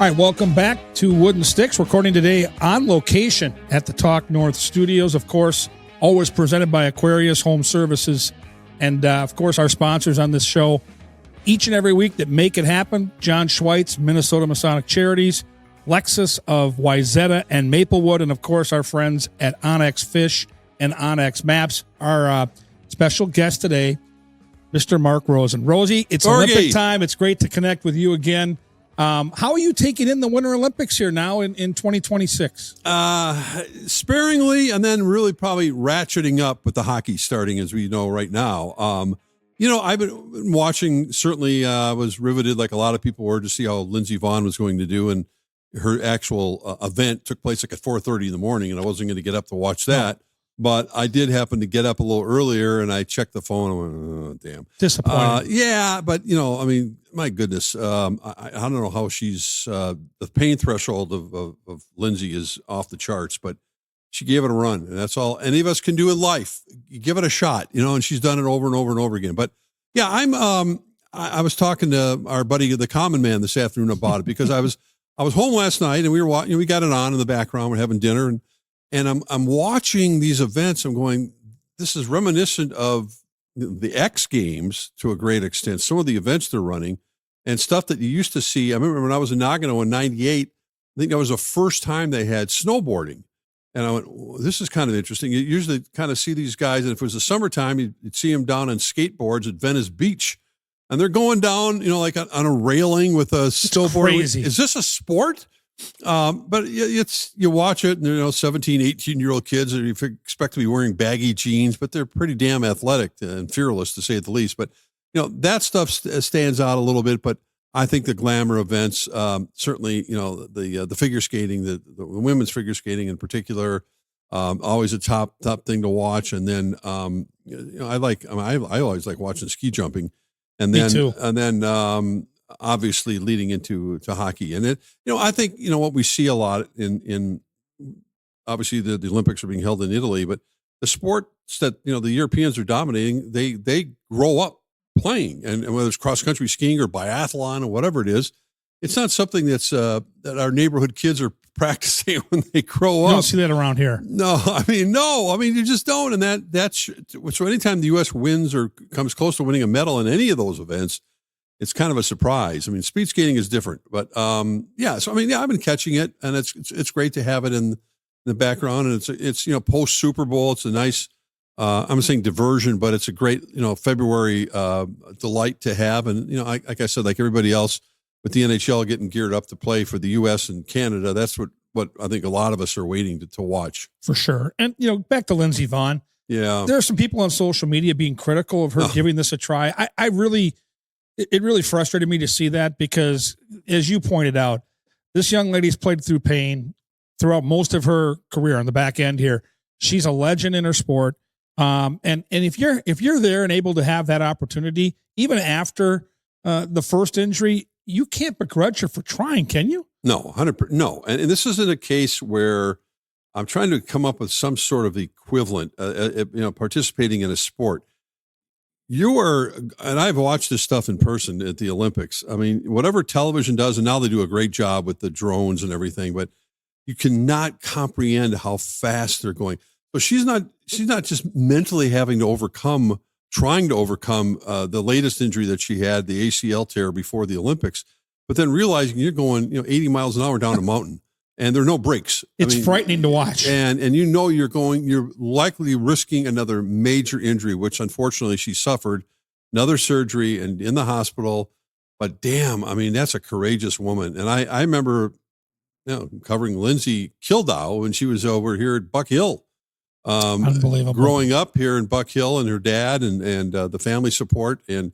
All right, welcome back to Wooden Sticks. Recording today on location at the Talk North Studios. Of course, always presented by Aquarius Home Services. And, of course, our sponsors on this show each and every week that make it happen. John Schweitz, Minnesota Masonic Charities, Lexus of Wyzetta and Maplewood, and, of course, our friends at Onyx Fish and Onyx Maps. Our special guest today, Mr. Mark Rosen. Rosie, it's Olympic time. It's great to connect with you again. How are you taking in the Winter Olympics here now in 2026? Sparingly, and then really probably ratcheting up with the hockey starting, as we know right now. I've been watching, certainly was riveted like a lot of people were to see how Lindsey Vonn was going to do. And her actual event took place like at 4:30 in the morning, and I wasn't going to get up to watch that. But I did happen to get up a little earlier, and I checked the phone. And I went, oh, damn. Disappointing. Yeah, but, my goodness. I don't know how she's the pain threshold of Lindsay is off the charts, but she gave it a run, and that's all any of us can do in life. You give it a shot, and she's done it over and over and over again. But, yeah, I was talking to our buddy, the Common Man, this afternoon about it because I was home last night, and we were watching, we got it on in the background. We're having dinner, and I'm watching these events. I'm going, this is reminiscent of the X Games to a great extent. Some of the events they're running and stuff that you used to see. I remember when I was in Nagano in '98, I think that was the first time they had snowboarding. And I went, well, this is kind of interesting. You usually kind of see these guys, and if it was the summertime, you'd see them down on skateboards at Venice Beach. And they're going down, like on a railing with a snowboard. Crazy. Is this a sport? But you watch it, and 17, 18-year-old kids, and you expect to be wearing baggy jeans, but they're pretty damn athletic and fearless, to say the least. But that stuff stands out a little bit. But I think the glamour events, certainly, the figure skating, the women's figure skating in particular, always a top thing to watch. And then I always like watching ski jumping, and then Me too. And then obviously leading into hockey. And I think, what we see a lot in obviously the Olympics are being held in Italy, but the sports that, the Europeans are dominating, they grow up playing, and whether it's cross country skiing or biathlon or whatever it is, it's not something that's, that our neighborhood kids are practicing when they grow up. You don't see that around here. No, you just don't. And that's so anytime the U.S. wins or comes close to winning a medal in any of those events, it's kind of a surprise. Speed skating is different, but So I've been catching it, and it's great to have it in the background. And it's post Super Bowl. It's a nice, I'm saying diversion, but it's a great February delight to have. And like I said, like everybody else, with the NHL getting geared up to play for the U.S. and Canada, that's what I think a lot of us are waiting to watch For sure. And back to Lindsey Vonn. Yeah, there are some people on social media being critical of her giving this a try. It really frustrated me to see that because, as you pointed out, this young lady's played through pain throughout most of her career on the back end here. She's a legend in her sport. And if you're there and able to have that opportunity, even after the first injury, you can't begrudge her for trying, can you? No, 100%. No. And this isn't a case where I'm trying to come up with some sort of equivalent, participating in a sport. And I've watched this stuff in person at the Olympics. Whatever television does, and now they do a great job with the drones and everything, but you cannot comprehend how fast they're going. So she's not just mentally trying to overcome the latest injury that she had, the ACL tear before the Olympics, but then realizing you're going, 80 miles an hour down a mountain. And there are no brakes. It's frightening to watch. And you're likely risking another major injury, which unfortunately she suffered, another surgery and in the hospital. But damn, that's a courageous woman. And I remember, covering Lindsay Kildau when she was over here at Buck Hill. Unbelievable. Growing up here in Buck Hill, and her dad and the family support, and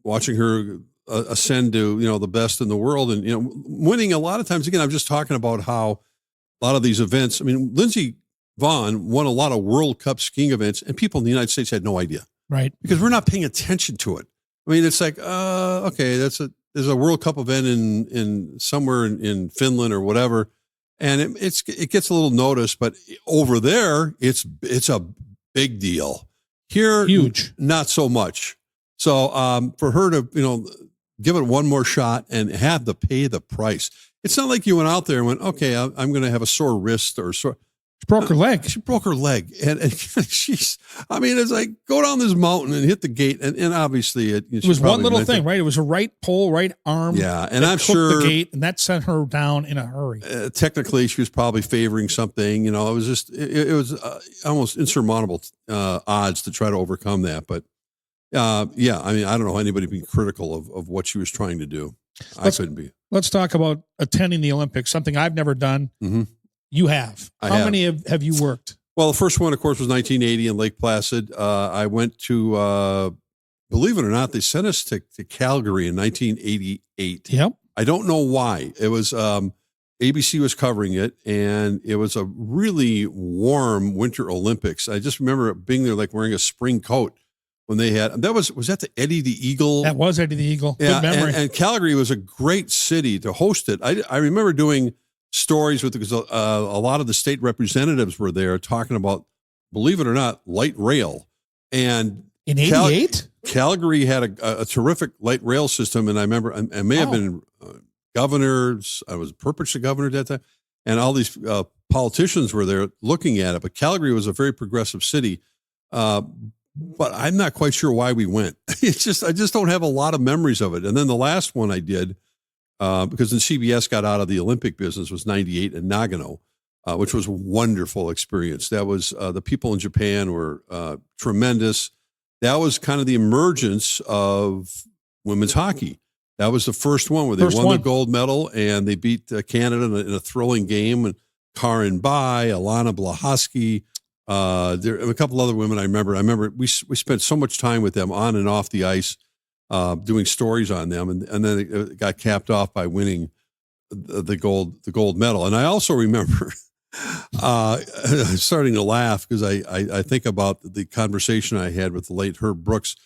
watching her ascend to, the best in the world, and, winning a lot of times. Again, I'm just talking about how a lot of these events, Lindsey Vonn won a lot of World Cup skiing events, and people in the United States had no idea. Right. Because we're not paying attention to it. It's like, okay, there's a World Cup event in somewhere in Finland or whatever. And it gets a little notice, but over there, it's a big deal. Here, huge, not so much. So, for her to, give it one more shot and have to pay the price. It's not like you went out there and went, okay, I'm going to have a sore wrist or sore. She broke her leg. She broke her leg. And she's, I mean, it's like, go down this mountain and hit the gate. And obviously it was one little thing, right? It was a right pole, right arm. Yeah. And I'm sure the gate, and that sent her down in a hurry. Technically, she was probably favoring something. It was just, it was almost insurmountable odds to try to overcome that. But yeah, I mean, I don't know anybody being critical of what she was trying to do. I couldn't be. Let's talk about attending the Olympics, something I've never done. Mm-hmm. You have. How many have you worked? Well, the first one, of course, was 1980 in Lake Placid. I went to, believe it or not, they sent us to Calgary in 1988. Yep. I don't know why. It was ABC was covering it, and it was a really warm Winter Olympics. I just remember being there, like wearing a spring coat when they had. Was that the Eddie the Eagle? That was Eddie the Eagle. Yeah, good memory. And Calgary was a great city to host it. I remember doing stories with because a lot of the state representatives were there talking about, believe it or not, light rail. And in 88, Calgary had a terrific light rail system. And I remember I may have been governors. I was perpetual governor at that time. And all these politicians were there looking at it. But Calgary was a very progressive city. But I'm not quite sure why we went. I just don't have a lot of memories of it. And then the last one I did, because then CBS got out of the Olympic business, was 98 in Nagano, which was a wonderful experience. That was, the people in Japan were tremendous. That was kind of the emergence of women's hockey. That was the first one where they won the gold medal, and they beat Canada in a thrilling game. And Karin Bai, Alana Blahosky, there a couple other women I remember we spent so much time with them on and off the ice, doing stories on them, and then it got capped off by winning the gold medal. And I also remember I'm starting to laugh because I think about the conversation I had with the late Herb Brooks.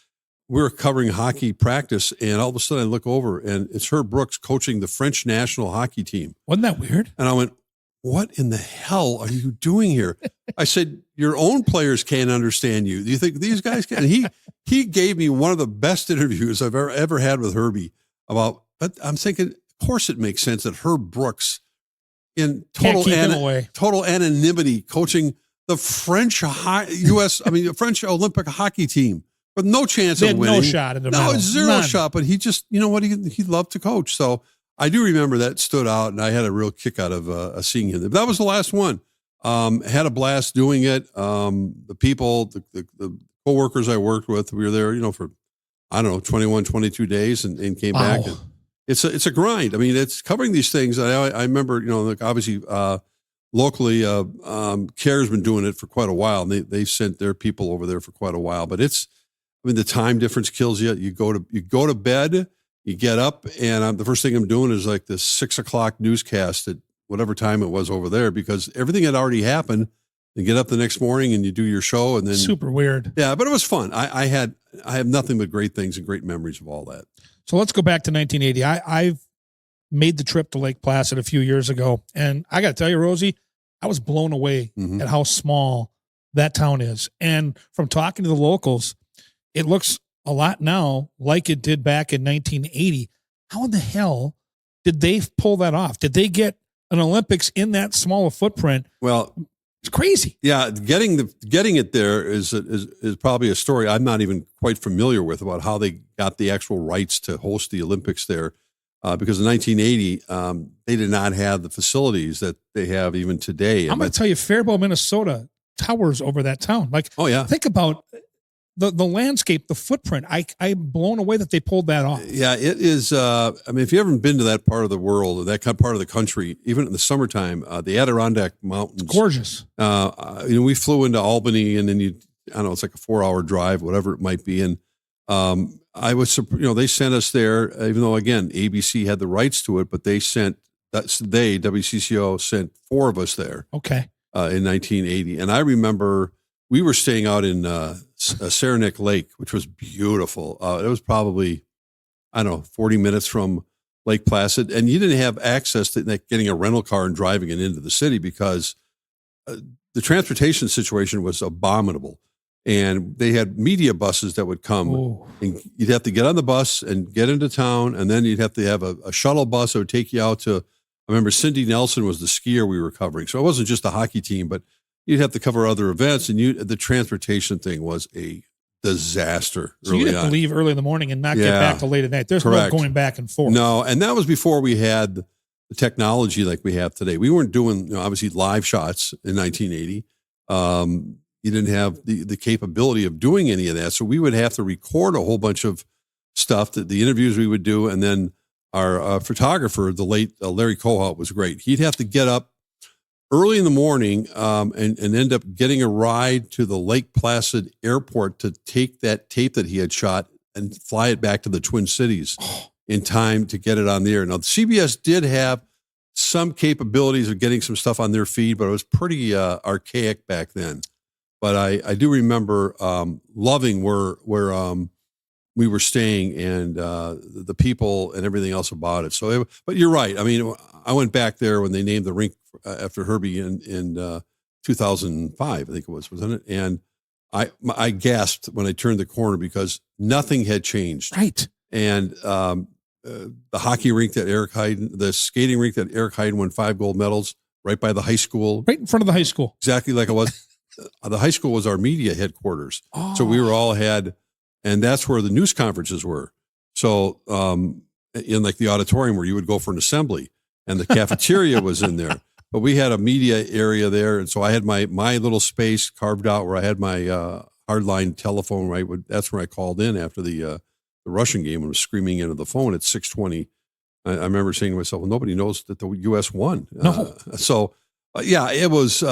We were covering hockey practice, and all of a sudden I look over, and it's Herb Brooks coaching the French national hockey team. Wasn't that weird? And I went, what in the hell are you doing here? I said, your own players can't understand you. Do you think these guys can? And he gave me one of the best interviews I've ever had with Herbie about, but I'm thinking, of course it makes sense that Herb Brooks, in total anonymity, coaching the French French Olympic hockey team with no chance of winning. No shot at the medal. Zero shot, but he just, you know what, he loved to coach. So I do remember that stood out, and I had a real kick out of seeing him. That was the last one. Had a blast doing it. The people, the coworkers I worked with, we were there, for, 21, 22 days and came back. And it's a grind. I mean, it's covering these things. I remember, obviously, locally, CARE's been doing it for quite a while, and they sent their people over there for quite a while. But the time difference kills you. You go to bed. You get up, and the first thing I'm doing is like the 6 o'clock newscast at whatever time it was over there, because everything had already happened. You get up the next morning and you do your show, and then super weird. Yeah, but it was fun. I have nothing but great things and great memories of all that. So let's go back to 1980. I've made the trip to Lake Placid a few years ago, and I got to tell you, Rosie, I was blown away at how small that town is. And from talking to the locals, it looks a lot now like it did back in 1980. How in the hell did they pull that off? Did they get an Olympics in that small a footprint? Well, it's crazy. Yeah, getting it there is probably a story I'm not even quite familiar with about how they got the actual rights to host the Olympics there. Because in 1980, they did not have the facilities that they have even today. I'm going to tell you, Faribault, Minnesota towers over that town. Like, oh yeah, think about the landscape, the footprint. I'm blown away that they pulled that off. Yeah, it is. If you haven't been to that part of the world or that part of the country, even in the summertime, the Adirondack Mountains, it's gorgeous. We flew into Albany, and then it's like a 4-hour drive, whatever it might be. And I was, they sent us there, even though again ABC had the rights to it, but WCCO sent 4 of us there. Okay. In 1980, and I remember we were staying out in Saranac Lake, which was beautiful. It was probably, 40 minutes from Lake Placid. And you didn't have access to getting a rental car and driving it into the city because the transportation situation was abominable. And they had media buses that would come. Ooh. And you'd have to get on the bus and get into town. And then you'd have to have a shuttle bus that would take you out to, I remember Cindy Nelson was the skier we were covering. So it wasn't just a hockey team, but you'd have to cover other events. And the transportation thing was a disaster. So you'd have to leave early in the morning and not get back till late at night. There's no going back and forth. No, and that was before we had the technology like we have today. We weren't doing, obviously, live shots in 1980. You didn't have the capability of doing any of that. So we would have to record a whole bunch of stuff, the interviews we would do. And then our photographer, the late Larry Cohout, was great. He'd have to get up early in the morning and end up getting a ride to the Lake Placid airport to take that tape that he had shot and fly it back to the Twin Cities in time to get it on the air. Now, CBS did have some capabilities of getting some stuff on their feed, but it was pretty archaic back then. But I do remember loving where we were staying and the people and everything else about it. So, but you're right. I mean, I went back there when they named the rink after Herbie in 2005, I think it was, wasn't it? And I gasped when I turned the corner because nothing had changed. Right. And the hockey rink that Eric Heiden, the skating rink that Eric Heiden won 5 gold medals right by the high school. Right in front of the high school. Exactly like it was. The high school was our media headquarters. Oh. So we were all and that's where the news conferences were. So in like the auditorium where you would go for an assembly, and the cafeteria was in there. But we had a media area there. And so I had my little space carved out where I had my hardline telephone, right? That's where I called in after the Russian game and was screaming into the phone at 6:20. I remember saying to myself, well, nobody knows that the U.S. won. No. Yeah, it was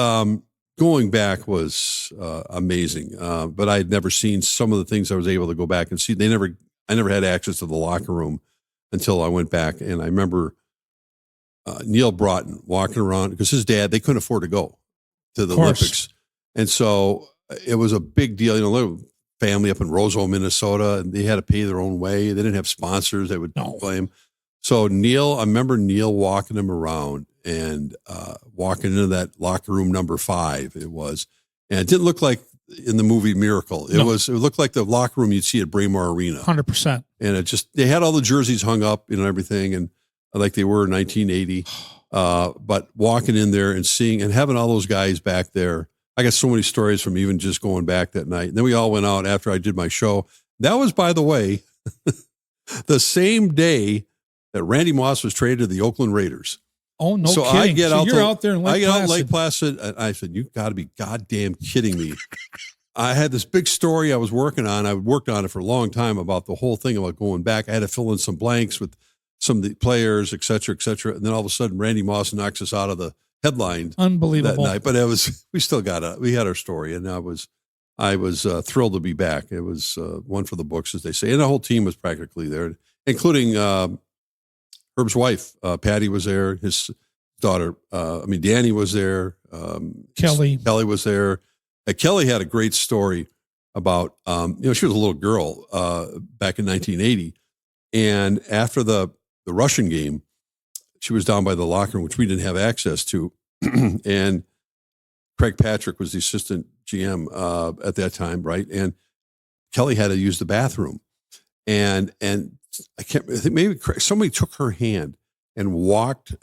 going back was amazing. But I had never seen some of the things I was able to go back and see. I never had access to the locker room until I went back. And I remember Neil Broughton walking around because his dad, they couldn't afford to go to the Olympics. And so it was a big deal. Little family up in Rosie, Minnesota, and they had to pay their own way. They didn't have sponsors that would play him. So I remember Neil walking him around and walking into that locker room number 5. It was, and it didn't look like in the movie Miracle. It looked like the locker room you'd see at Braemar Arena. 100%. And they had all the jerseys hung up, everything. And like they were in 1980, but walking in there and seeing and having all those guys back there. I got so many stories from even just going back that night. And then we all went out after I did my show. That was, by the way, the same day that Randy Moss was traded to the Oakland Raiders. Oh, no so kidding. I get out you're out there in Lake Placid. I get out in Lake Placid, and I said, you got to be goddamn kidding me. I had this big story I was working on. I worked on it for a long time about the whole thing about going back. I had to fill in some blanks with some of the players, et cetera, et cetera. And then all of a sudden, Randy Moss knocks us out of the headline. Unbelievable. That night. But we still we had our story. And I was thrilled to be back. It was one for the books, as they say. And the whole team was practically there, including Herb's wife. Patty was there. His daughter, Danny was there. Kelly was there. Kelly had a great story about, she was a little girl back in 1980. And after the Russian game, she was down by the locker room, which we didn't have access to. And Craig Patrick was the assistant GM at that time, right? And Kelly had to use the bathroom. And I think maybe somebody took her hand and walked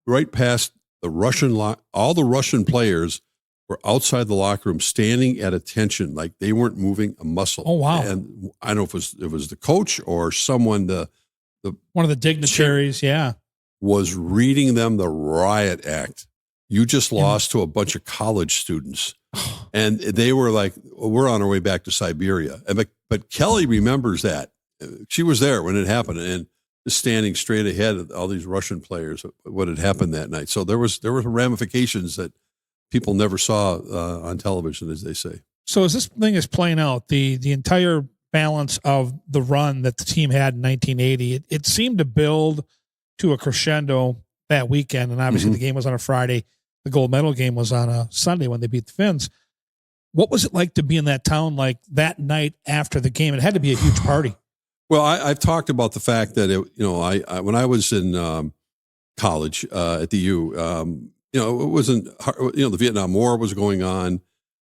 right past the Russian all the Russian players were outside the locker room standing at attention, like they weren't moving a muscle. Oh, wow. And I don't know if it was the coach or someone, one of the dignitaries, was reading them the riot act. You just lost to a bunch of college students. And they were like, we're on our way back to Siberia. But Kelly remembers that. She was there when it happened and just standing straight ahead of all these Russian players, what had happened that night. So there were ramifications that people never saw on television, as they say. So as this thing is playing out, the entire balance of the run that the team had in 1980, it seemed to build to a crescendo that weekend. And obviously the game was on a Friday. The gold medal game was on a Sunday when they beat the Finns. What was it like to be in that town like that night after the game? It had to be a huge party. Well, I've talked about the fact that I when I was in college at the U, it wasn't the Vietnam War was going on.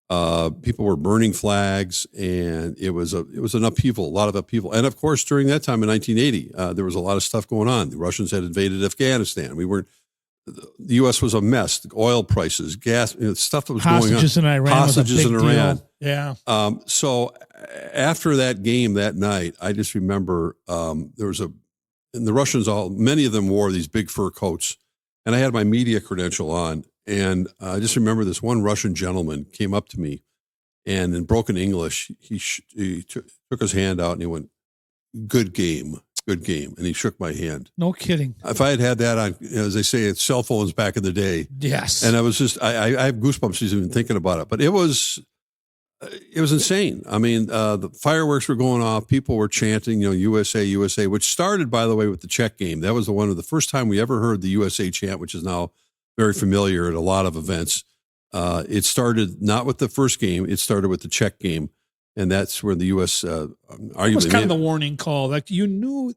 People were burning flags, and it was an upheaval, a lot of upheaval. And of course, during that time in 1980, there was a lot of stuff going on. The Russians had invaded Afghanistan. The U.S. was a mess. The oil prices, gas, stuff that was Hostages going on. in Iran. Hostages in Iran. Deal. Yeah. So after that game that night, I just remember and the Russians, many of them wore these big fur coats, and I had my media credential on. And I just remember this one Russian gentleman came up to me, and in broken English, he took his hand out and he went, good game. And he shook my hand. No kidding. If I had that on, as they say, it's cell phones back in the day. Yes. And I was just, I have goosebumps just even thinking about it. But it was insane. I mean, the fireworks were going off. People were chanting, USA, USA, which started, by the way, with the Czech game. That was the first time we ever heard the USA chant, which is now very familiar at a lot of events. It started not with the first game. It started with the Czech game. And that's where the U.S. Arguably, it was kind of the warning call. Like, you knew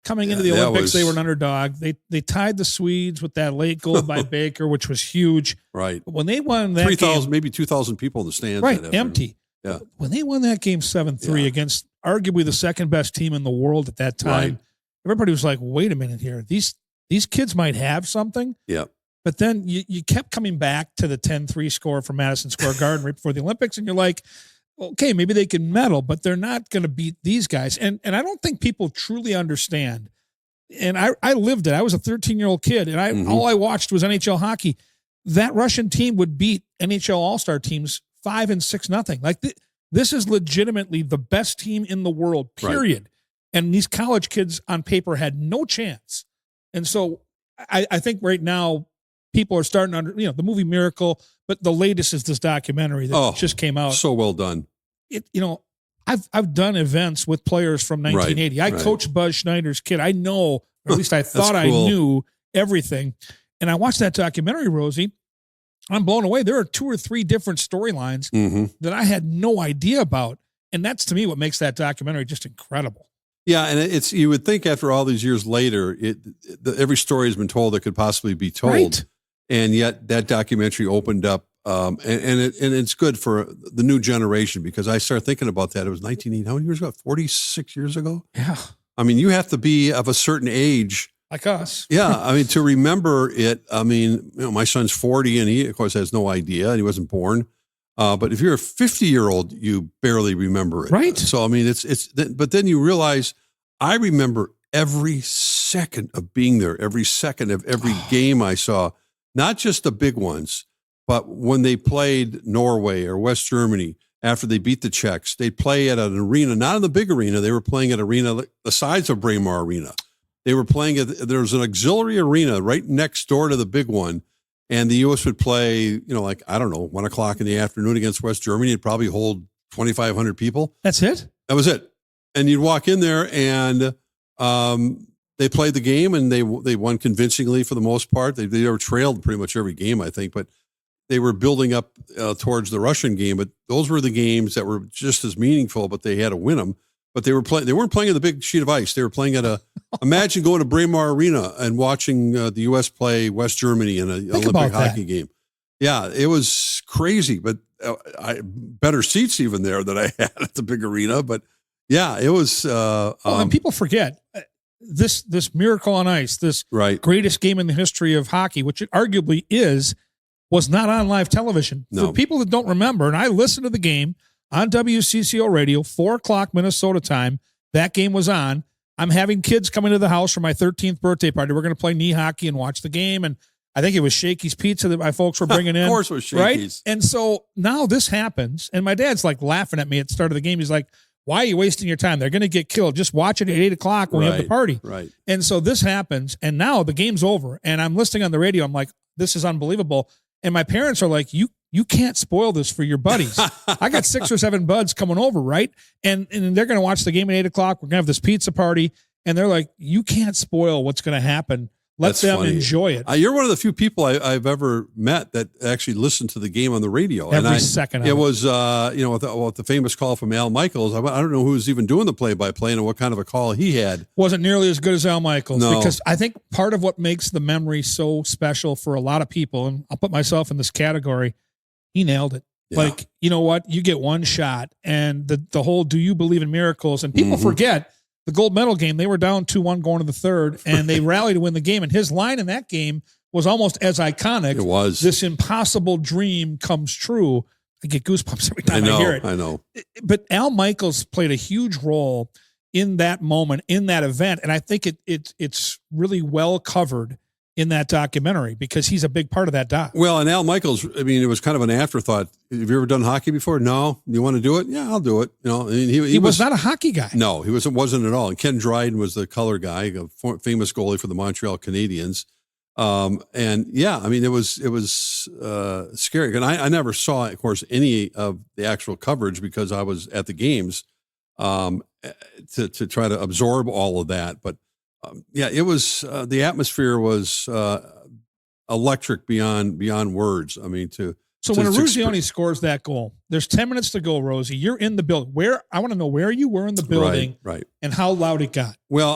coming into the Olympics, they were an underdog. They tied the Swedes with that late goal by Baker, which was huge. Right. But when they won that 3,000, maybe 2,000 people in the stands. Right, empty. Yeah. When they won that game 7-3 against arguably the second best team in the world at that time, everybody was like, wait a minute here. These kids might have something. Yeah. But then you kept coming back to the 10-3 score from Madison Square Garden right before the Olympics, and you're like, okay, maybe they can medal, but they're not going to beat these guys. And I don't think people truly understand. And I lived it. I was a 13-year-old kid, and all I watched was NHL hockey. That Russian team would beat NHL All-Star teams 5 and 6-0. Like, this is legitimately the best team in the world, period. Right. And these college kids on paper had no chance. And so I think right now people are starting to the movie Miracle, but the latest is this documentary that just came out. So well done. I've done events with players from 1980. I coached Buzz Schneider's kid. I know, or at least I thought cool. I knew everything. And I watched that documentary, Rosie. I'm blown away. There are 2 or 3 different storylines that I had no idea about. And that's, to me, what makes that documentary just incredible. Yeah, and you would think after all these years later, every story has been told that could possibly be told. Right. And yet that documentary opened up, and it's good for the new generation, because I started thinking about that. It was 1980. How many years ago? 46 years ago? Yeah. I mean, you have to be of a certain age. Like us. Yeah. I mean, to remember it, I mean, my son's 40 and he, of course, has no idea, and he wasn't born. But if you're a 50-year-old, you barely remember it. Right. So, I mean, but then you realize I remember every second of being there, every second of every game I saw. Not just the big ones, but when they played Norway or West Germany, after they beat the Czechs, they'd play at an arena, not in the big arena. They were playing at an arena the size of Braemar Arena. They were playing there was an auxiliary arena right next door to the big one. And the U.S. would play, 1 o'clock in the afternoon against West Germany. It'd probably hold 2,500 people. That's it? That was it. And you'd walk in there and, they played the game, and they won convincingly for the most part. They were trailed pretty much every game, I think, but they were building up towards the Russian game. But those were the games that were just as meaningful, but they had to win them. But they weren't playing at the big sheet of ice. They were playing at imagine going to Braemar Arena and watching the U.S. play West Germany in an Olympic hockey game. Yeah, it was crazy, but better seats even there than I had at the big arena. But yeah, it was. And people forget. This Miracle on Ice, this greatest game in the history of hockey, which it arguably was not on live television. No. For people that don't remember, and I listened to the game on WCCO radio, 4:00 Minnesota time, that game was on. I'm having kids come into the house for my 13th birthday party. We're going to play knee hockey and watch the game. And I think it was Shakey's Pizza that my folks were bringing in. Of course it was Shakey's. Right? And so now this happens, and my dad's like laughing at me at the start of the game. He's like, why are you wasting your time? They're going to get killed. Just watch it at 8 o'clock when we have the party. Right. And so this happens, and now the game's over, and I'm listening on the radio. I'm like, this is unbelievable. And my parents are like, you can't spoil this for your buddies. I got 6 or 7 buds coming over, right? And they're going to watch the game at 8 o'clock. We're going to have this pizza party. And they're like, you can't spoil what's going to happen. Let them enjoy it. You're one of the few people I've ever met that actually listened to the game on the radio. Every second of it. It was, with the famous call from Al Michaels. I don't know who was even doing the play-by-play and what kind of a call he had. Wasn't nearly as good as Al Michaels. No. Because I think part of what makes the memory so special for a lot of people, and I'll put myself in this category, he nailed it. Yeah. Like, you know what? You get one shot, and the whole "do you believe in miracles?" And people forget the gold medal game. They were down 2-1 going to the third, and they rallied to win the game. And his line in that game was almost as iconic. It was. This impossible dream comes true. I get goosebumps every time I hear it. I know. But Al Michaels played a huge role in that moment, in that event, and I think it's really well covered in that documentary because he's a big part of that doc. Well, and Al Michaels, I mean, it was kind of an afterthought. Have you ever done hockey before? No. You want to do it? Yeah, I'll do it. You know, he was not a hockey guy. No, he wasn't at all. And Ken Dryden was the color guy, a famous goalie for the Montreal Canadiens. And yeah, I mean, it was scary. And I never saw, of course, any of the actual coverage because I was at the games, to try to absorb all of that. But yeah, it was, the atmosphere was, electric beyond words. I mean, so when Eruzione scores that goal, there's 10 minutes to go, Rosie. You're in the building. I want to know where you were in the building, right, and how loud it got. Well,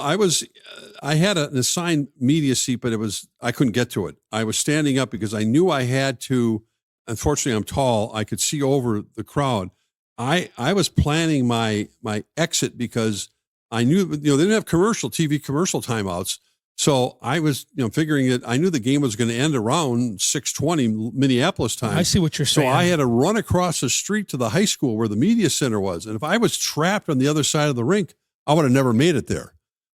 I had an assigned media seat, but I couldn't get to it. I was standing up because I knew I had to. Unfortunately, I'm tall. I could see over the crowd. I was planning my exit because I knew, they didn't have TV commercial timeouts. So I was, figuring that I knew the game was going to end around 6:20 Minneapolis time. I see what you're saying. So I had to run across the street to the high school where the media center was. And if I was trapped on the other side of the rink, I would have never made it there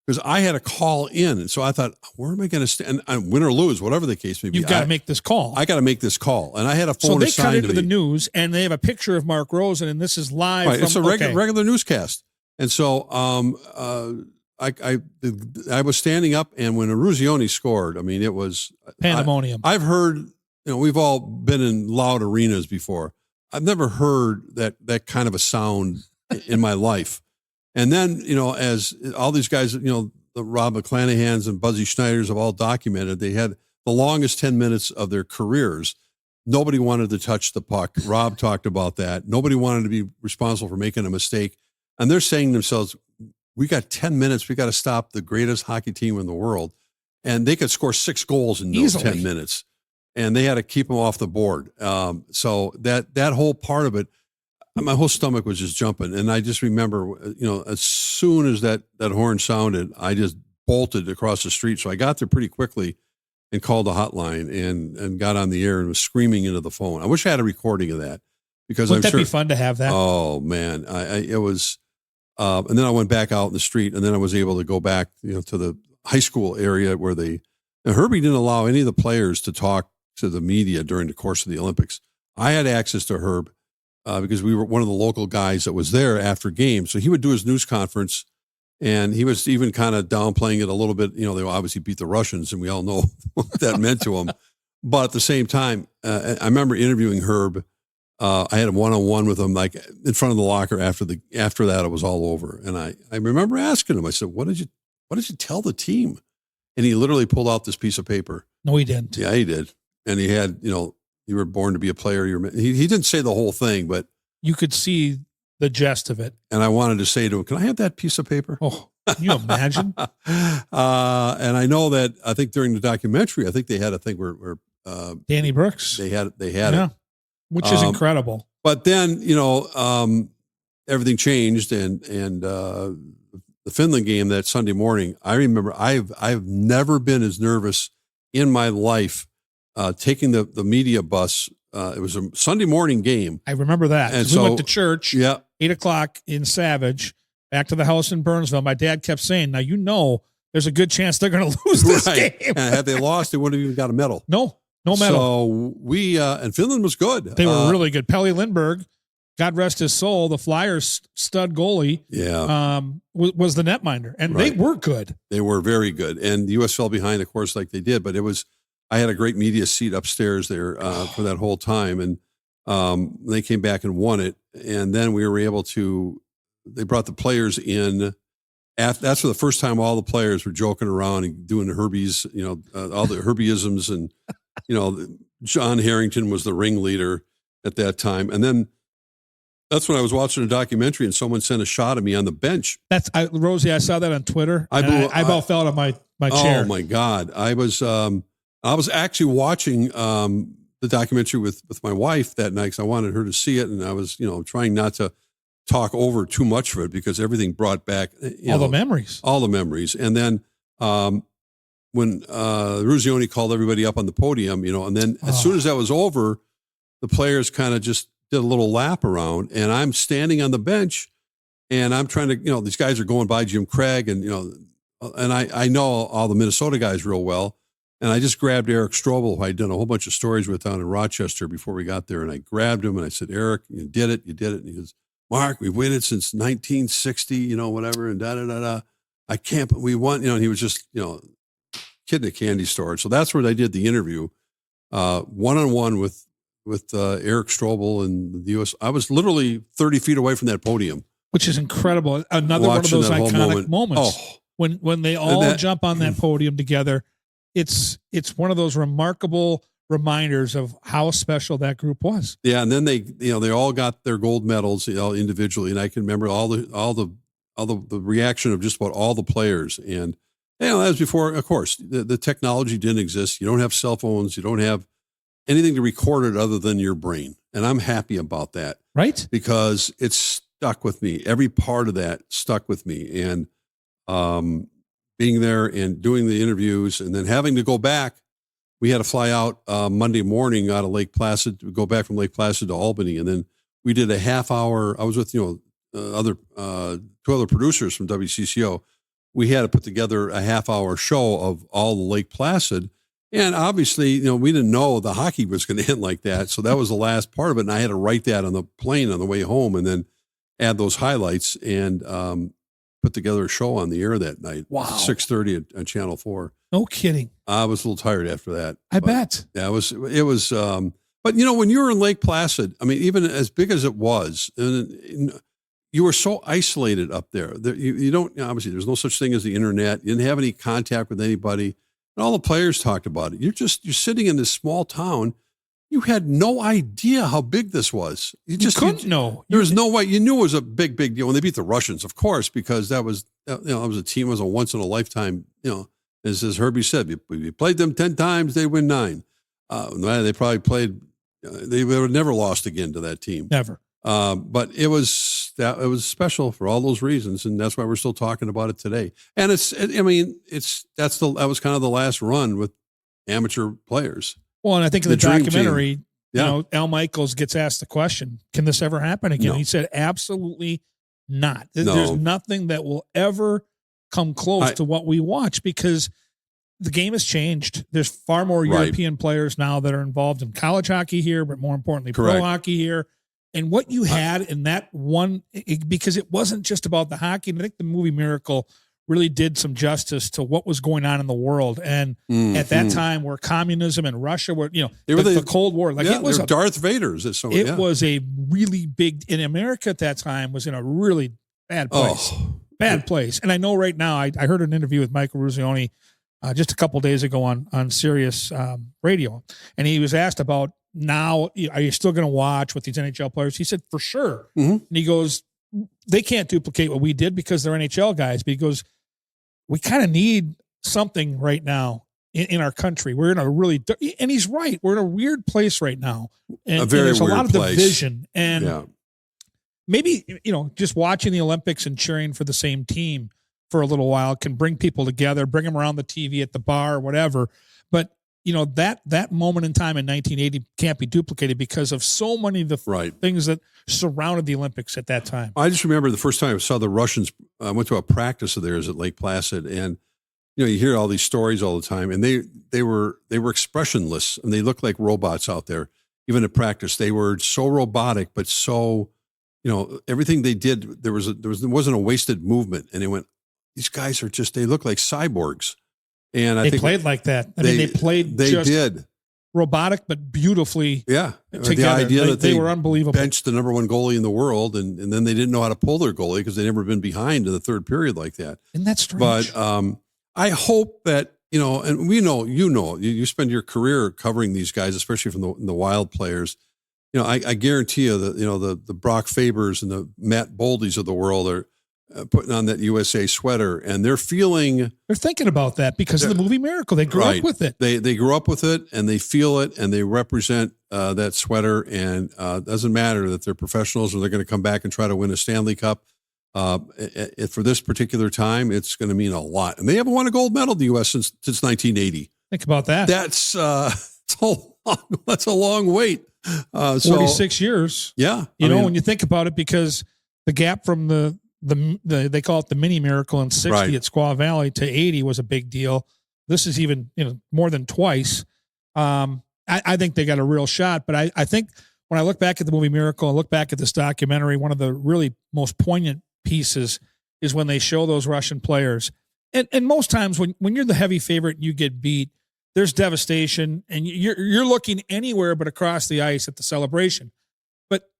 because I had to call in. And so I thought, where am I going to stand? And win or lose, whatever the case may be. You've got to make this call. I got to make this call. And I had a phone assigned to me. So they cut into the news and they have a picture of Mark Rosen and this is live. Right. It's a regular newscast. And so, I was standing up, and when Eruzione scored, I mean, it was pandemonium. I've heard, we've all been in loud arenas before. I've never heard that kind of a sound in my life. And then, as all these guys, the Rob McClanahans and Buzzy Schneiders have all documented, they had the longest 10 minutes of their careers. Nobody wanted to touch the puck. Rob talked about that. Nobody wanted to be responsible for making a mistake. And they're saying to themselves, we got 10 minutes. We got to stop the greatest hockey team in the world. And they could score 6 goals in those 10 minutes. And they had to keep them off the board. So that whole part of it, my whole stomach was just jumping. And I just remember, as soon as that horn sounded, I just bolted across the street. So I got there pretty quickly and called the hotline and got on the air and was screaming into the phone. I wish I had a recording of that because Wouldn't that be fun to have that? Oh man, it was. And then I went back out in the street, and then I was able to go back, to the high school area where Herbie didn't allow any of the players to talk to the media during the course of the Olympics. I had access to Herb because we were one of the local guys that was there after games. So he would do his news conference, and he was even kind of downplaying it a little bit. They obviously beat the Russians, and we all know what that meant to him. But at the same time, I remember interviewing Herb. I had a one-on-one with him, like in front of the locker after that, it was all over. And I remember asking him, I said, what did you tell the team? And he literally pulled out this piece of paper. No, he didn't. Yeah, he did. And he had, you were born to be a player. He didn't say the whole thing, but you could see the gist of it. And I wanted to say to him, can I have that piece of paper? Oh, can you imagine? And I know that, I think during the documentary, I think they had a thing where Danny Brooks. They had it. Which is incredible. But then, everything changed and the Finland game that Sunday morning, I remember I've never been as nervous in my life taking the media bus. It was a Sunday morning game. I remember that. And so, we went to church, 8:00 in Savage, back to the house in Burnsville. My dad kept saying, now, there's a good chance they're going to lose this game. And had they lost, they wouldn't have even got a medal. No medal. So we, and Finland was good. They were really good. Pelle Lindbergh, God rest his soul, the Flyers stud goalie, was the netminder. And they were good. They were very good. And the U.S. fell behind, of course, like they did. But I had a great media seat upstairs there for that whole time. And they came back and won it. And then we were able to, they brought the players in. That's for the first time all the players were joking around and doing the Herbies, all the Herbieisms. And, John Harrington was the ringleader at that time. And then that's when I was watching a documentary and someone sent a shot of me on the bench. Rosie, I saw that on Twitter. I about fell out of my chair. Oh my God. I was actually watching the the documentary with my wife that night because I wanted her to see it, and I was, trying not to talk over too much of it because everything brought back all the memories. And then when Ruzioni called everybody up on the podium, and then as soon as that was over, the players kind of just did a little lap around, and I'm standing on the bench, and I'm trying to, these guys are going by Jim Craig, and and I know all the Minnesota guys real well. And I just grabbed Eric Strobel, who I'd done a whole bunch of stories with down in Rochester before we got there. And I grabbed him and I said, Eric, you did it. And he goes, Mark, we've waited since 1960, whatever, and da-da-da-da. I can't, but we won, and he was just, kid in a candy store. So that's where I did the interview, one-on-one with Eric Strobel and the U.S. I was literally 30 feet away from that podium. Which is incredible. Another one of those iconic moments. When they all jump on that podium together. It's one of those remarkable reminders of how special that group was. Yeah, and then they all got their gold medals individually, and I can remember all the reaction of just about all the players. And that was before, of course, the technology didn't exist. You don't have cell phones. You don't have anything to record it other than your brain, and I'm happy about that. Right? Because it's stuck with me. Every part of that stuck with me, and being there and doing the interviews and then having to go back. We had to fly out Monday morning out of Lake Placid, go back from Lake Placid to Albany. And then we did a half hour. I was with, two other producers from WCCO. We had to put together a half hour show of all the Lake Placid. And obviously, we didn't know the hockey was going to end like that. So that was the last part of it. And I had to write that on the plane on the way home and then add those highlights and, put together a show on the air that night. Wow. 6:30 on Channel 4. No kidding. I was a little tired after that. I bet. Yeah, it was, but when you were in Lake Placid, I mean, even as big as it was, and you were so isolated up there. You don't, obviously there's no such thing as the internet. You didn't have any contact with anybody. And all the players talked about it. You're sitting in this small town. You had no idea how big this was. You couldn't know. There was no way. You knew it was a big, big deal when they beat the Russians, of course, because that was, that was a team, it was a once in a lifetime, as Herbie said, we played them 10 times, they win 9. They probably played, they would have never lost again to that team. Never. But it was special for all those reasons. And that's why we're still talking about it today. And that was kind of the last run with amateur players. Well, and I think in the documentary, Al Michaels gets asked the question, can this ever happen again? No. He said, absolutely not. There's nothing that will ever come close to what we watch because the game has changed. There's far more European players now that are involved in college hockey here, but more importantly, pro hockey here. And what you had in that one, because it wasn't just about the hockey, and I think the movie Miracle really did some justice to what was going on in the world. And at that time where communism and Russia were, the Cold War, it was Darth Vader's. It was a really big, in America at that time was in a really bad place. Bad place. And I know right now, I heard an interview with Michael Ruzioni just a couple of days ago on Sirius radio. And he was asked about now, are you still going to watch with these NHL players? He said, for sure. Mm-hmm. And he goes, they can't duplicate what we did because they're NHL guys. But he goes, we kind of need something right now in our country. We're in a really, and he's right. We're in a weird place right now. And there's a lot of division. And maybe, just watching the Olympics and cheering for the same team for a little while can bring people together, bring them around the TV at the bar or whatever. But, that moment in time in 1980 can't be duplicated because of so many of the things that surrounded the Olympics at that time. I just remember the first time I saw the Russians. I went to a practice of theirs at Lake Placid, and you hear all these stories all the time, and they were expressionless, and they looked like robots out there. Even at practice, they were so robotic, but so everything they did there wasn't a wasted movement, and they went. These guys are they look like cyborgs. And I think played like that. They did robotic, but beautifully. Yeah. Together. The idea that they were unbelievable. Benched the number 1 goalie in the world. And then they didn't know how to pull their goalie because they'd never been behind in the third period like that. Isn't that strange? But I hope that, and we know, you spend your career covering these guys, especially from the Wild players. I guarantee you that, the Brock Fabers and the Matt Boldies of the world putting on that USA sweater, and they're thinking about that because of the movie Miracle. They grew up with it. They grew up with it, and they feel it, and they represent that sweater. And it doesn't matter that they're professionals or they're going to come back and try to win a Stanley Cup. For this particular time, it's going to mean a lot. And they haven't won a gold medal in the U.S. since 1980. Think about that. That's a long wait. 46 years. Yeah, when you think about it, because the gap from the they call it the mini miracle in 60 right. at Squaw Valley to 80 was a big deal. This is even more than twice. I think they got a real shot, but I think when I look back at the movie Miracle and look back at this documentary, one of the really most poignant pieces is when they show those Russian players. And most times when you're the heavy favorite and you get beat, there's devastation, and you're looking anywhere but across the ice at the celebration. But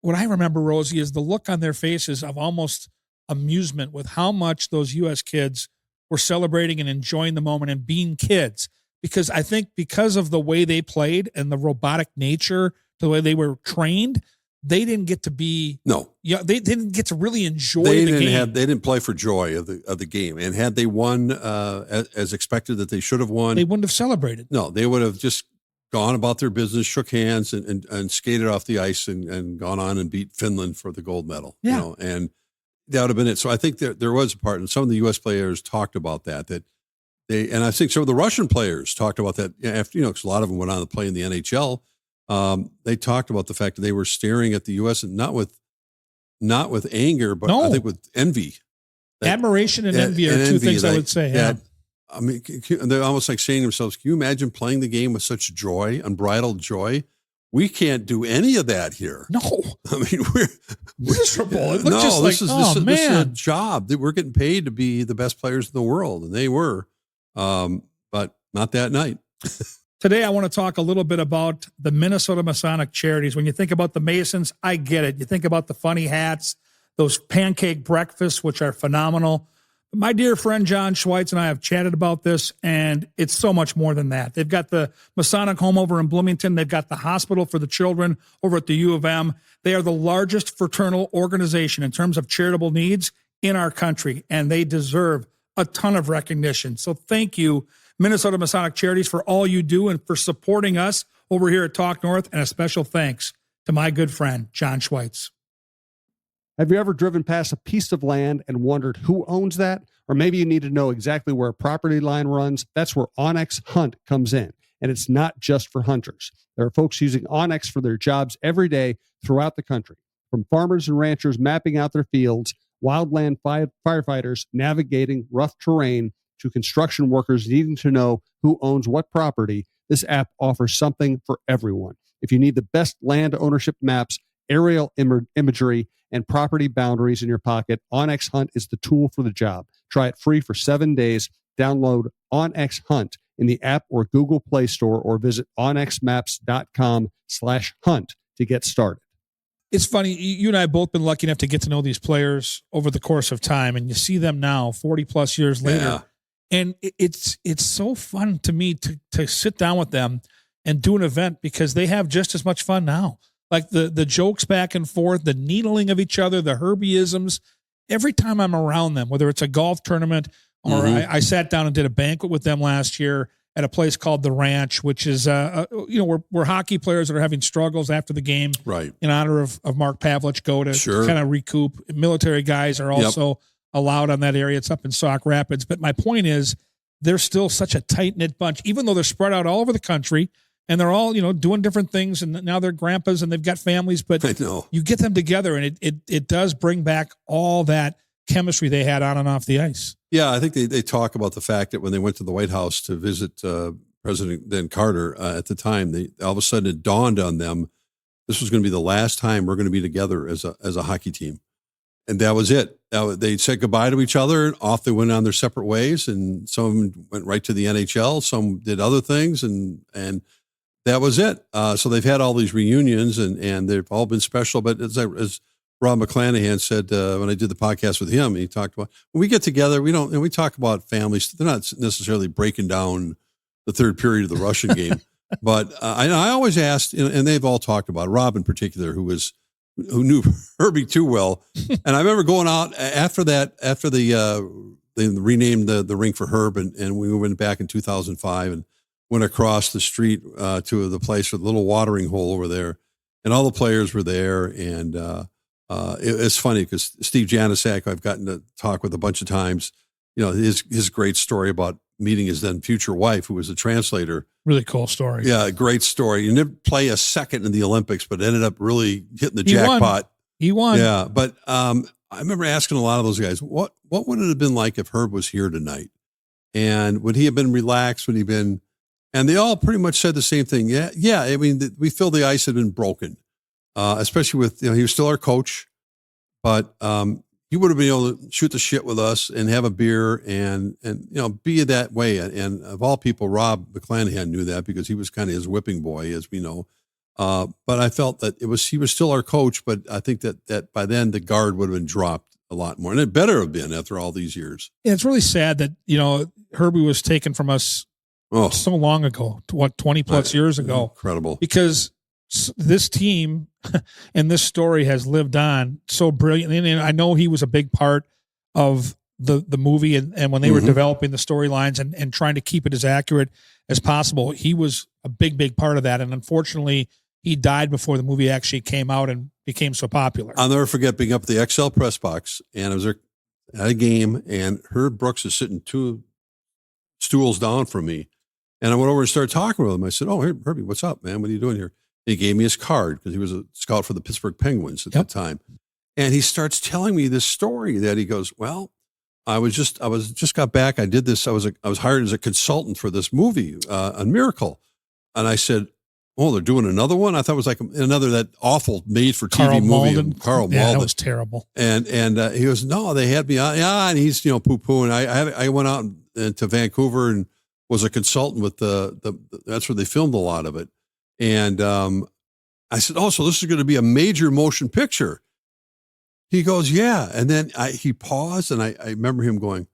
what I remember, Rosie, is the look on their faces of almost amusement with how much those U.S. kids were celebrating and enjoying the moment and being kids. Because I think because of the way they played and the robotic nature, the way they were trained, they didn't get to be they didn't get to really enjoy the game. They didn't play for joy of the game. And had they won as expected that they should have won, they wouldn't have celebrated. No, they would have just gone about their business, shook hands, and skated off the ice and gone on and beat Finland for the gold medal. Yeah. And that would have been it. So I think there was a part, and some of the U.S. players talked about that and I think some of the Russian players talked about that after, because a lot of them went on to play in the NHL. They talked about the fact that they were staring at the U.S. and not with anger, but I think with envy. Admiration and envy are two things I would say. Yeah. I mean, they're almost like saying to themselves, can you imagine playing the game with such joy, unbridled joy? We can't do any of that here. No. I mean, we're miserable. It this is a job that we're getting paid to be the best players in the world. And they were, but not that night. Today, I want to talk a little bit about the Minnesota Masonic Charities. When you think about the Masons, I get it. You think about the funny hats, those pancake breakfasts, which are phenomenal. My dear friend John Schweitz and I have chatted about this, and it's so much more than that. They've got the Masonic home over in Bloomington. They've got the hospital for the children over at the U of M. They are the largest fraternal organization in terms of charitable needs in our country, and they deserve a ton of recognition. So thank you, Minnesota Masonic Charities, for all you do and for supporting us over here at Talk North, and a special thanks to my good friend, John Schweitz. Have you ever driven past a piece of land and wondered who owns that? Or maybe you need to know exactly where a property line runs. That's where Onyx Hunt comes in. And it's not just for hunters. There are folks using Onyx for their jobs every day throughout the country. From farmers and ranchers mapping out their fields, wildland firefighters navigating rough terrain, to construction workers needing to know who owns what property, this app offers something for everyone. If you need the best land ownership maps, aerial imagery, and property boundaries in your pocket, Onyx Hunt is the tool for the job. Try it free for 7 days. Download Onyx Hunt in the app or Google Play Store, or visit onyxmaps.com/hunt to get started. It's funny, you and I have both been lucky enough to get to know these players over the course of time, and you see them now 40 plus years later. Yeah. And it's so fun to me to sit down with them and do an event, because they have just as much fun now. Like the jokes back and forth, the needling of each other, the Herbieisms. Every time I'm around them, whether it's a golf tournament or I sat down and did a banquet with them last year at a place called The Ranch, which is, where hockey players that are having struggles after the game, right, in honor of Mark Pavlich, go to kind of recoup. Military guys are also allowed on that area. It's up in Sauk Rapids. But my point is, they're still such a tight-knit bunch, even though they're spread out all over the country. And they're all, doing different things, and now they're grandpas and they've got families. But you get them together, and it does bring back all that chemistry they had on and off the ice. Yeah, I think they talk about the fact that when they went to the White House to visit President then Carter at the time, all of a sudden it dawned on them this was going to be the last time we're going to be together as a hockey team, and that was it. They said goodbye to each other, and off they went on their separate ways. And some of them went right to the NHL, some did other things, and that was it. So they've had all these reunions, and they've all been special. But as Rob McClanahan said when I did the podcast with him, he talked about when we get together, we talk about families. They're not necessarily breaking down the third period of the Russian game, but I always asked, and they've all talked about it, Rob in particular, who was who knew Herbie too well. And I remember going out after they renamed the rink for Herb, and we went back in 2005 and went across the street to the place with a little watering hole over there, and all the players were there. And it's funny because Steve Janisak, I've gotten to talk with a bunch of times. His great story about meeting his then future wife, who was a translator. Really cool story. Yeah, great story. He didn't play a second in the Olympics, but ended up really hitting the jackpot. He won. Yeah, but I remember asking a lot of those guys, what would it have been like if Herb was here tonight? And would he have been relaxed? Would he been? And they all pretty much said the same thing. Yeah. I mean, we feel the ice had been broken, especially with he was still our coach, but he would have been able to shoot the shit with us and have a beer and be that way. And of all people, Rob McClanahan knew that because he was kind of his whipping boy, as we know. But I felt that he was still our coach, but I think that by then the guard would have been dropped a lot more, and it better have been after all these years. Yeah, it's really sad that Herbie was taken from us so long ago, 20 plus years ago. Incredible. Because this team and this story has lived on so brilliantly. And I know he was a big part of the movie and when they were developing the storylines and trying to keep it as accurate as possible. He was a big part of that. And unfortunately, he died before the movie actually came out and became so popular. I'll never forget being up at the XL press box, and I was there at a game, and Herb Brooks is sitting 2 stools down from me. And I went over and started talking with him. I said, "Oh, hey, Herbie, what's up, man? What are you doing here?" He gave me his card because he was a scout for the Pittsburgh Penguins at the time. And he starts telling me this story that he goes, "Well, I was just got back. I did this. I was hired as a consultant for this movie, a Miracle." And I said, "Oh, they're doing another one?" I thought it was like another that awful made for TV movie. Carl Malden. Yeah, that was terrible. And he goes, "No, they had me on." Yeah, and he's poo-pooing. I went out to Vancouver and was a consultant with that's where they filmed a lot of it. And I said, "Oh, so this is going to be a major motion picture?" He goes, "Yeah." And then he paused, and I remember him going,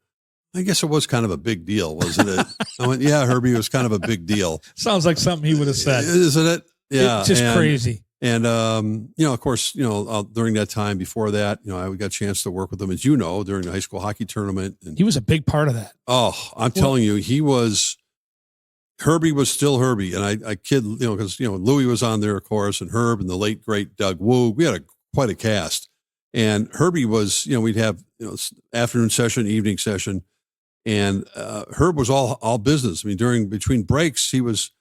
"I guess it was kind of a big deal, wasn't it?" I went, "Yeah, Herbie, it was kind of a big deal." Sounds like something he would have said. Isn't it? Yeah. It's just crazy. And, of course, during that time before that, we got a chance to work with him, as you know, during the high school hockey tournament. And he was a big part of that. Oh, I'm telling you, Herbie was still Herbie. And I kid, because, Louis was on there, of course, and Herb and the late, great Doug Woog. We had quite a cast. And Herbie was, we'd have, afternoon session, evening session. And Herb was all business. I mean, between breaks, he was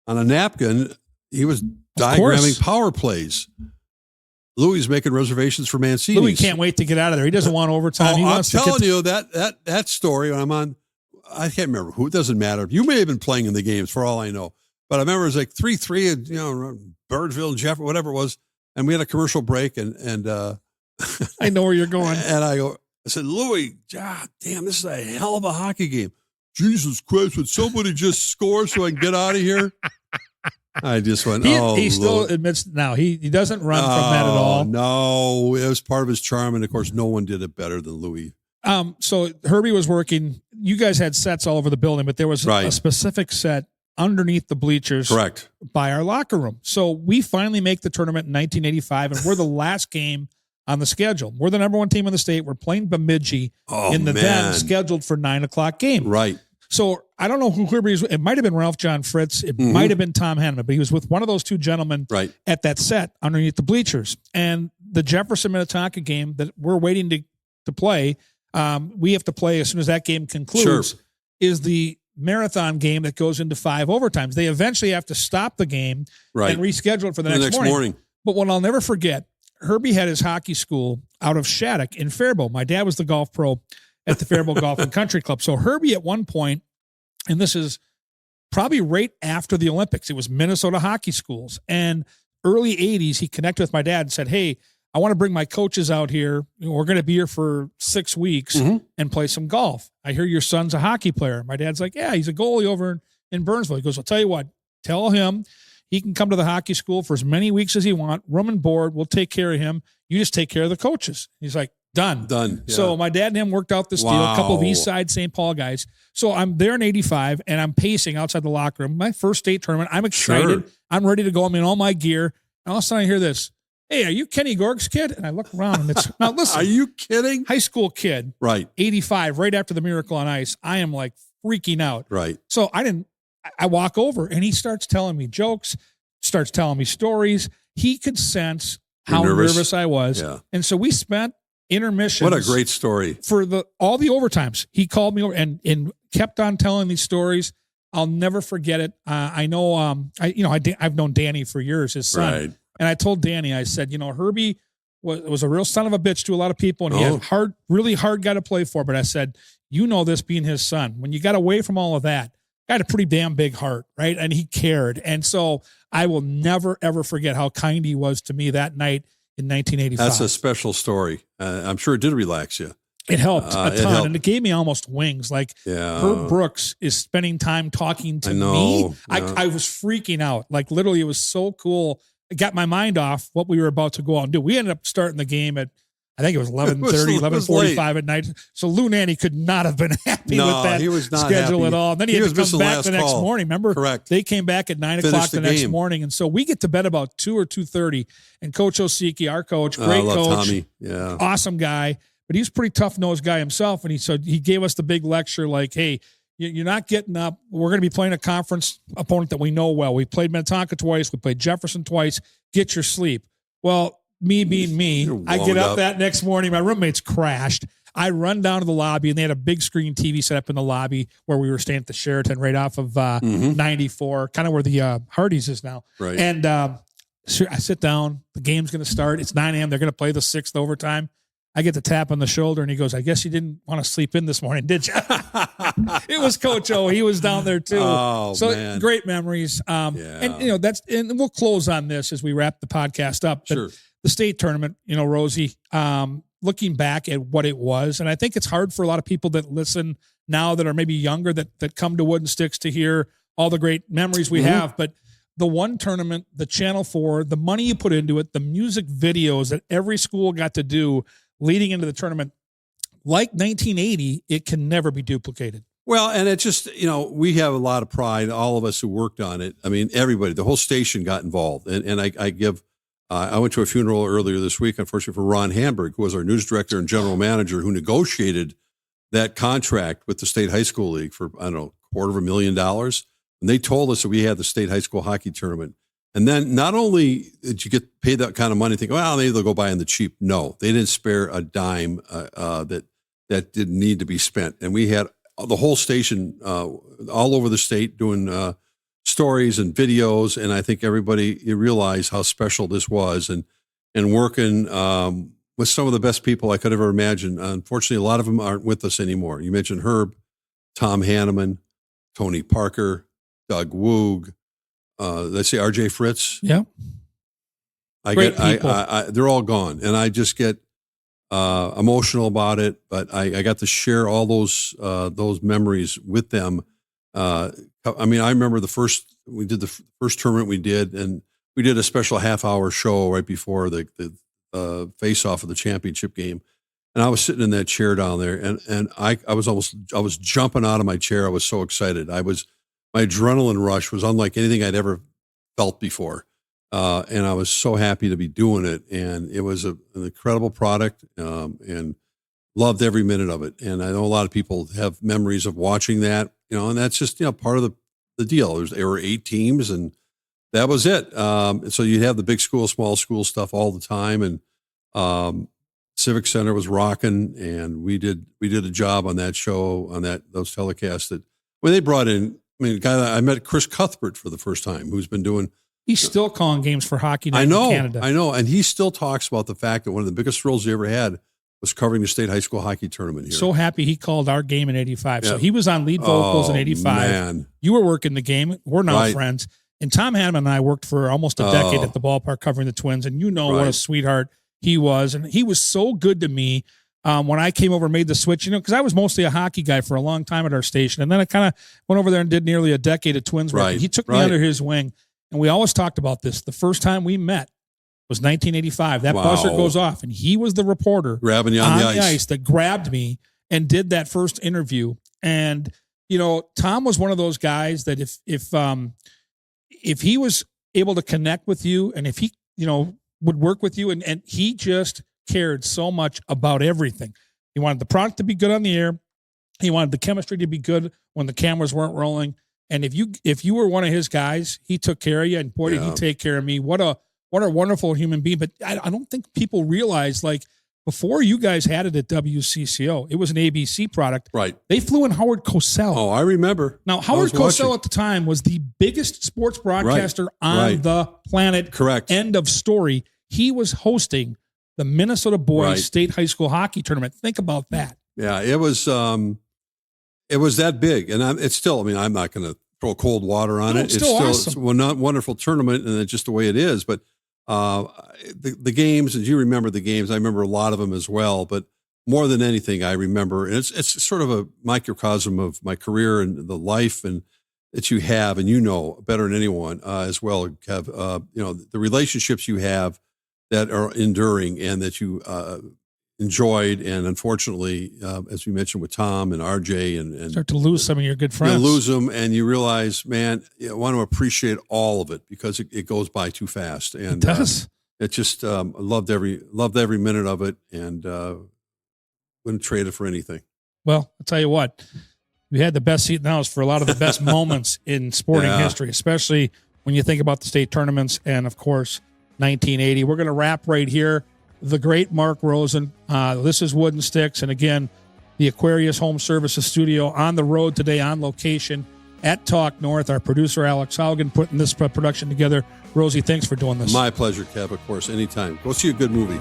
on a napkin. He was diagramming power plays. Louis is making reservations for Mancini's. Louis can't wait to get out of there. He doesn't want overtime. I'm telling you that story. When I'm on, I can't remember who. It doesn't matter. You may have been playing in the games for all I know. But I remember it was like 3-3, and Birdsville, Jeff, whatever it was, and we had a commercial break, and I know where you're going. And I said, "Louis, God damn, this is a hell of a hockey game. Jesus Christ, would somebody just score so I can get out of here?" I just went, he still admits now he doesn't run from that at all. No, it was part of his charm. And of course, no one did it better than Louis. So Herbie was working. You guys had sets all over the building, but there was a specific set underneath the bleachers. Correct. By our locker room. So we finally make the tournament in 1985, and we're the last game on the schedule. We're the number 1 team in the state. We're playing Bemidji in the then scheduled for 9:00 game. Right. So I don't know who Herbie is. It might have been Ralph John Fritz. It might have been Tom Hanneman, but he was with one of those 2 gentlemen at that set underneath the bleachers. And the Jefferson Minnetonka game that we're waiting to play, we have to play as soon as that game concludes, is the marathon game that goes into 5 overtimes. They eventually have to stop the game and reschedule it for the next morning. But what I'll never forget, Herbie had his hockey school out of Shattuck in Faribault. My dad was the golf pro at the Faribault Golf and Country Club. So Herbie at one point, and this is probably right after the Olympics, it was Minnesota hockey schools. And early 80s, he connected with my dad and said, "Hey, I want to bring my coaches out here. We're going to be here for 6 weeks and play some golf. I hear your son's a hockey player." My dad's like, "Yeah, he's a goalie over in Burnsville." He goes, "I'll tell you what, tell him he can come to the hockey school for as many weeks as he wants, room and board. We'll take care of him. You just take care of the coaches." He's like, Done. Yeah. So my dad and him worked out this deal, a couple of East Side St. Paul guys. So I'm there in 85, and I'm pacing outside the locker room. My first state tournament. I'm excited. I'm ready to go. I'm in all my gear. And all of a sudden I hear this, hey, are you Kenny Gorg's kid? And I look around and it's, now listen. Are you kidding? High school kid. Right. 85, right after the Miracle on Ice. I am like freaking out. Right. So I walk over and he starts telling me jokes, starts telling me stories. He could sense how nervous I was. Yeah. And so we spent intermissions. What a great story. For all the overtimes. He called me over and kept on telling these stories. I'll never forget it. I know, I've known Danny for years, his son. Right. And I told Danny, I said, Herbie was a real son of a bitch to a lot of people, and he had really hard guy to play for. But I said, this being his son, when you got away from all of that, got a pretty damn big heart, right? And he cared. And so I will never, ever forget how kind he was to me that night in 1985. That's a special story. I'm sure it did relax you. It helped a ton, and it gave me almost wings. Like Herb Brooks is spending time talking to me. Yeah. I was freaking out. Like literally, it was so cool. It got my mind off what we were about to go out and do. We ended up starting the game at, I think it was 11:30, 11:45 at night. So Lou Nanny could not have been happy with that schedule at all. And then he had to come back the next morning. Remember? Correct. They came back at 9 o'clock the next morning. And so we get to bed about 2 or 2:30. And Coach Osiki, our coach, great coach, Tommy. Yeah, awesome guy, but he's a pretty tough-nosed guy himself. And he gave us the big lecture like, hey, you're not getting up. We're going to be playing a conference opponent that we know well. We played Minnetonka twice. We played Jefferson twice. Get your sleep. Well, me being me, I get up that next morning. My roommates crashed. I run down to the lobby, and they had a big screen TV set up in the lobby where we were staying at the Sheraton right off of 94, kind of where the Hardee's is now. Right. And so I sit down. The game's going to start. It's 9 a.m. They're going to play the 6th overtime. I get the tap on the shoulder, and he goes, I guess you didn't want to sleep in this morning, did you? It was Coach O. He was down there too. Oh, so man. Great memories. And we'll close on this as we wrap the podcast up. But sure. The state tournament, Rosie, looking back at what it was, and I think it's hard for a lot of people that listen now that are maybe younger that come to Wooden Sticks to hear all the great memories we have. But the one tournament, the Channel 4, the money you put into it, the music videos that every school got to do leading into the tournament, like 1980, it can never be duplicated. Well, and it just, we have a lot of pride, all of us who worked on it. I mean, everybody, the whole station got involved. And I went to a funeral earlier this week, unfortunately, for Ron Hamburg, who was our news director and general manager, who negotiated that contract with the State High School League for, $250,000. And they told us that we had the State High School Hockey Tournament. And then not only did you get paid that kind of money, think, well, maybe they'll go buy in the cheap. No, they didn't spare a dime that didn't need to be spent. And we had the whole station all over the state doing stories and videos. And I think everybody realized how special this was and working with some of the best people I could ever imagine. Unfortunately, a lot of them aren't with us anymore. You mentioned Herb, Tom Hanneman, Tony Parker, Doug Woog, let's say RJ Fritz. Yeah. They're all gone. And I just get emotional about it, but I got to share all those memories with them. I remember we did the first tournament we did, and we did a special half-hour show right before the face-off of the championship game. And I was sitting in that chair down there, and I was jumping out of my chair. I was so excited. My adrenaline rush was unlike anything I'd ever felt before. And I was so happy to be doing it. And it was an incredible product, and loved every minute of it. And I know a lot of people have memories of watching that, and that's just, part of the deal. There were 8 teams, and that was it. And so you'd have the big school, small school stuff all the time. And Civic Center was rocking, and we did a job on that show, on those telecasts that when they brought in, a guy that I met, Chris Cuthbert, for the first time, who's been doing. He's still calling games for Hockey Night in Canada. I know. And he still talks about the fact that one of the biggest thrills he ever had was covering the State High School Hockey Tournament here. So happy he called our game in 85. Yeah. So he was on lead vocals in 85. Man. You were working the game. We're now friends. And Tom Hanneman and I worked for almost a decade at the ballpark covering the Twins. And what a sweetheart he was. And he was so good to me. When I came over and made the switch, because I was mostly a hockey guy for a long time at our station. And then I kind of went over there and did nearly a decade of Twins work. He took me under his wing. And we always talked about this. The first time we met was 1985. That buzzer goes off, and he was the reporter grabbing you on the ice that grabbed me and did that first interview. And, Tom was one of those guys that if he was able to connect with you, and if he, would work with you, and he just cared so much about everything. He wanted the product to be good on the air. He wanted the chemistry to be good when the cameras weren't rolling. And if you were one of his guys, he took care of you, and boy, did he take care of me. What a wonderful human being. But I don't think people realize, like, before you guys had it at WCCO, it was an ABC product. Right. They flew in Howard Cosell. Oh, I remember. Now, Howard Cosell at the time was the biggest sports broadcaster on the planet. Correct. End of story. He was hosting the Minnesota Boys State High School Hockey Tournament. Think about that. Yeah, it was that big. And it's still, I mean, I'm not going to throw cold water on it. It's still awesome. It's a wonderful tournament, and it's just the way it is. But the games, as you remember the games, I remember a lot of them as well. But more than anything, I remember, and it's sort of a microcosm of my career and the life and that you have, and you know better than anyone as well, Kev. The relationships you have that are enduring and that you enjoyed, and unfortunately, as we mentioned with Tom and RJ, and start to lose some of your good friends. You lose them, and you realize, man, you want to appreciate all of it because it goes by too fast. And it does. It just loved every minute of it, and wouldn't trade it for anything. Well, I'll tell you what, we had the best seat in the house for a lot of the best moments in sporting history, especially when you think about the state tournaments and, of course, 1980. We're going to wrap right here. The great Mark Rosen. This is Wooden Sticks. And again, the Aquarius Home Services studio on the road today, on location at Talk North. Our producer, Alex Haugen, putting this production together. Rosie, thanks for doing this. My pleasure, Kev, of course, anytime. Go see a good movie.